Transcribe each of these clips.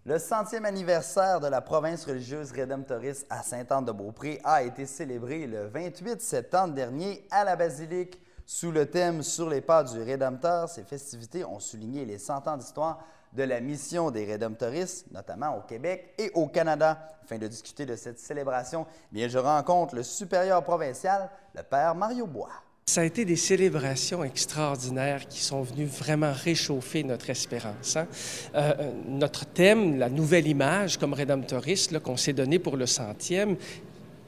Le 100e anniversaire de la province religieuse rédemptoriste à Sainte-Anne-de-Beaupré a été célébré le 28 septembre dernier à la basilique. Sous le thème « Sur les pas du Rédempteur », ces festivités ont souligné les 100 ans d'histoire de la mission des rédemptoristes, notamment au Québec et au Canada. Afin de discuter de cette célébration, je rencontre le supérieur provincial, le père Mario Bois. Ça a été des célébrations extraordinaires qui sont venues vraiment réchauffer notre espérance. Notre thème, la nouvelle image comme rédemptoriste qu'on s'est donné pour le 100e,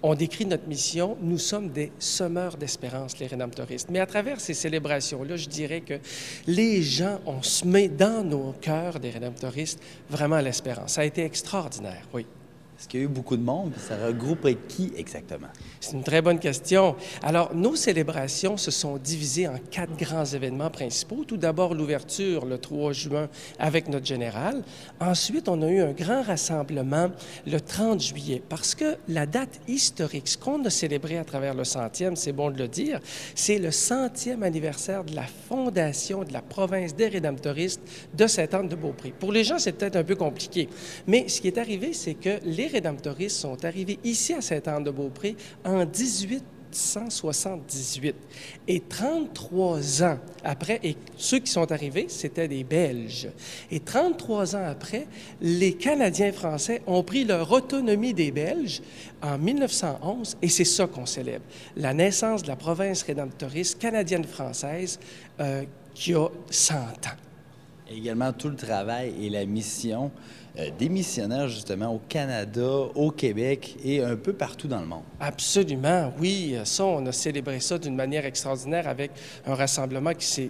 on décrit notre mission, nous sommes des semeurs d'espérance, les rédemptoristes. Mais à travers ces célébrations-là, je dirais que les gens ont semé dans nos cœurs des rédemptoristes vraiment l'espérance. Ça a été extraordinaire, oui. Est-ce qu'il y a eu beaucoup de monde? Ça regrouperait qui exactement? C'est une très bonne question. Alors, nos célébrations se sont divisées en 4 grands événements principaux. Tout d'abord, l'ouverture le 3 juin avec notre général. Ensuite, on a eu un grand rassemblement le 30 juillet parce que la date historique, ce qu'on a célébré à travers le 100e, c'est bon de le dire, c'est le 100e anniversaire de la fondation de la province des rédemptoristes de Sainte-Anne-de-Beaupré. Pour les gens, c'est peut-être un peu compliqué, mais ce qui est arrivé, c'est que les rédemptoristes sont arrivés ici à Sainte-Anne-de-Beaupré en 1878. Et 33 ans après, et ceux qui sont arrivés, c'était des Belges. Et 33 ans après, les Canadiens français ont pris leur autonomie des Belges en 1911, et c'est ça qu'on célèbre. La naissance de la province rédemptoriste canadienne-française qui a 100 ans. Et également tout le travail et la mission des missionnaires, justement, au Canada, au Québec et un peu partout dans le monde. Absolument, oui. Ça, on a célébré ça d'une manière extraordinaire avec un rassemblement qui s'est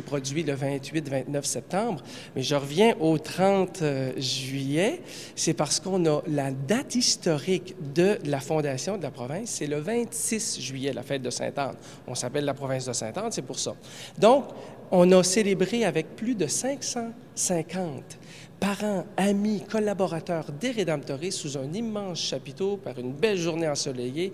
produit le 28-29 septembre. Mais je reviens au 30 juillet. C'est parce qu'on a la date historique de la fondation de la province. C'est le 26 juillet, la fête de Sainte-Anne. On s'appelle la province de Sainte-Anne, c'est pour ça. Donc, on a célébré avec plus de 550 parents, amis, collaborateurs des rédemptoristes sous un immense chapiteau par une belle journée ensoleillée,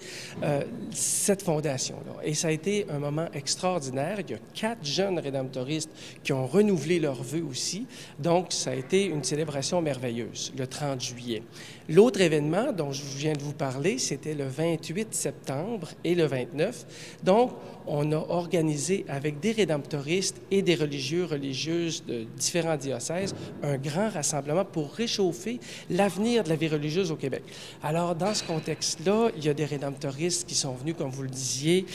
cette fondation-là. Et ça a été un moment extraordinaire. Il y a 4 jeunes rédemptoristes qui ont renouvelé leurs vœux aussi. Donc, ça a été une célébration merveilleuse, le 30 juillet. L'autre événement dont je viens de vous parler, c'était le 28 septembre et le 29. Donc, on a organisé avec des rédemptoristes et des religieuses de différents diocèses un grand rassemblement pour réchauffer l'avenir de la vie religieuse au Québec. Alors, dans ce contexte-là, il y a des rédemptoristes qui sont venus, comme vous le disiez,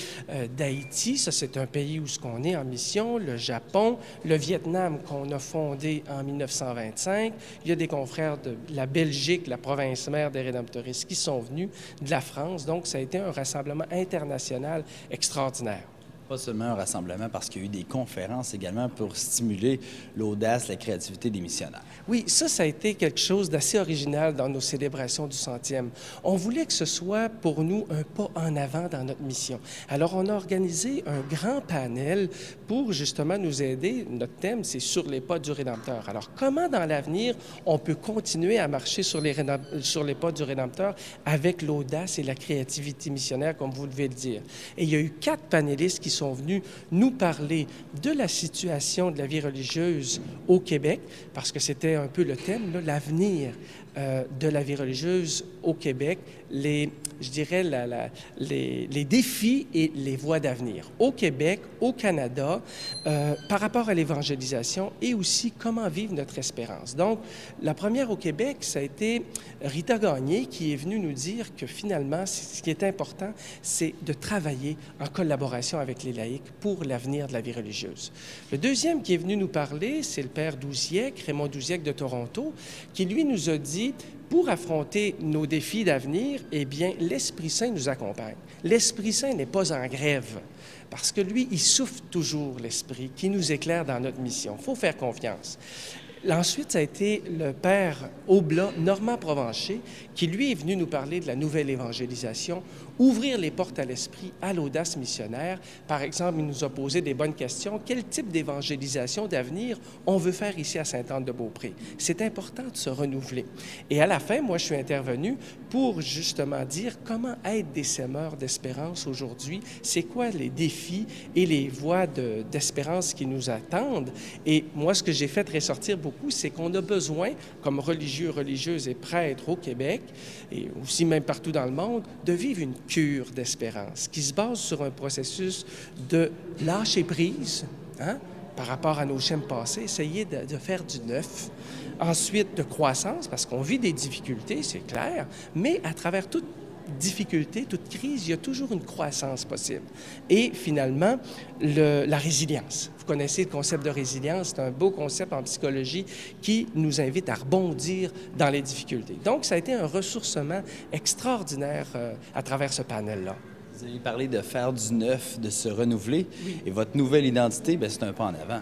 d'Haïti. Ça, c'est un pays où on est en mission. Le Japon, le Vietnam qu'on a fondé en 1925. Il y a des confrères de la Belgique, la province mère des rédemptoristes, qui sont venus de la France. Donc, ça a été un rassemblement international extraordinaire. Pas seulement un rassemblement, parce qu'il y a eu des conférences également pour stimuler l'audace, la créativité des missionnaires. Oui, ça a été quelque chose d'assez original dans nos célébrations du 100e. On voulait que ce soit pour nous un pas en avant dans notre mission. Alors, on a organisé un grand panel pour justement nous aider. Notre thème, c'est « Sur les pas du Rédempteur ». Alors, comment dans l'avenir on peut continuer à marcher sur les pas du Rédempteur avec l'audace et la créativité missionnaire, comme vous devez le dire. Et il y a eu 4 panélistes qui sont venus nous parler de la situation de la vie religieuse au Québec, parce que c'était un peu le thème, l'avenir de la vie religieuse au Québec, les défis et les voies d'avenir au Québec, au Canada, par rapport à l'évangélisation et aussi comment vivre notre espérance. Donc, la première au Québec, ça a été Rita Gagné qui est venue nous dire que finalement, ce qui est important, c'est de travailler en collaboration avec les laïcs pour l'avenir de la vie religieuse. Le deuxième qui est venu nous parler, c'est le père Douzièque, Raymond Douzièque de Toronto, qui lui nous a dit, pour affronter nos défis d'avenir, eh bien, l'Esprit Saint nous accompagne. L'Esprit Saint n'est pas en grève, parce que lui, il souffle toujours l'Esprit qui nous éclaire dans notre mission. Il faut faire confiance. Ensuite, ça a été le père Oblat, Normand Provencher, qui lui est venu nous parler de la nouvelle évangélisation, ouvrir les portes à l'esprit, à l'audace missionnaire. Par exemple, il nous a posé des bonnes questions. Quel type d'évangélisation d'avenir on veut faire ici à Sainte-Anne-de-Beaupré? C'est important de se renouveler. Et à la fin, moi, je suis intervenu pour justement dire comment être des semeurs d'espérance aujourd'hui, c'est quoi les défis et les voies d'espérance qui nous attendent. Et moi, ce que j'ai fait ressortir beaucoup beaucoup, c'est qu'on a besoin, comme religieux, religieuses et prêtres au Québec, et aussi même partout dans le monde, de vivre une cure d'espérance qui se base sur un processus de lâcher prise, hein, par rapport à nos schèmes passés, essayer de faire du neuf. Ensuite, de croissance, parce qu'on vit des difficultés, c'est clair, mais à travers toute difficulté, toute crise, il y a toujours une croissance possible. Et finalement, la résilience. Vous connaissez le concept de résilience, c'est un beau concept en psychologie qui nous invite à rebondir dans les difficultés. Donc, ça a été un ressourcement extraordinaire à travers ce panel-là. Vous avez parlé de faire du neuf, de se renouveler, oui. Et votre nouvelle identité, bien, c'est un pas en avant.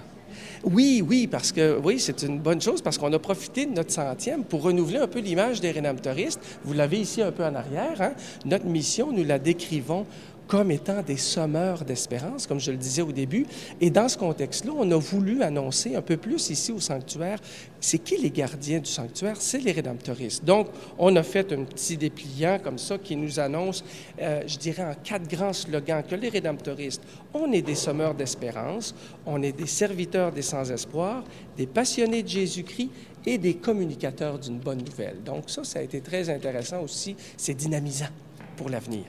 Oui, parce que oui, c'est une bonne chose parce qu'on a profité de notre 100e pour renouveler un peu l'image des rédemptoristes. Vous l'avez ici un peu en arrière, hein? Notre mission, nous la décrivons comme étant des semeurs d'espérance, comme je le disais au début. Et dans ce contexte-là, on a voulu annoncer un peu plus ici au sanctuaire, c'est qui les gardiens du sanctuaire? C'est les rédemptoristes. Donc, on a fait un petit dépliant comme ça qui nous annonce, je dirais en 4 grands slogans, que les rédemptoristes, on est des semeurs d'espérance, on est des serviteurs des sans-espoir, des passionnés de Jésus-Christ et des communicateurs d'une bonne nouvelle. Donc ça a été très intéressant aussi, c'est dynamisant pour l'avenir.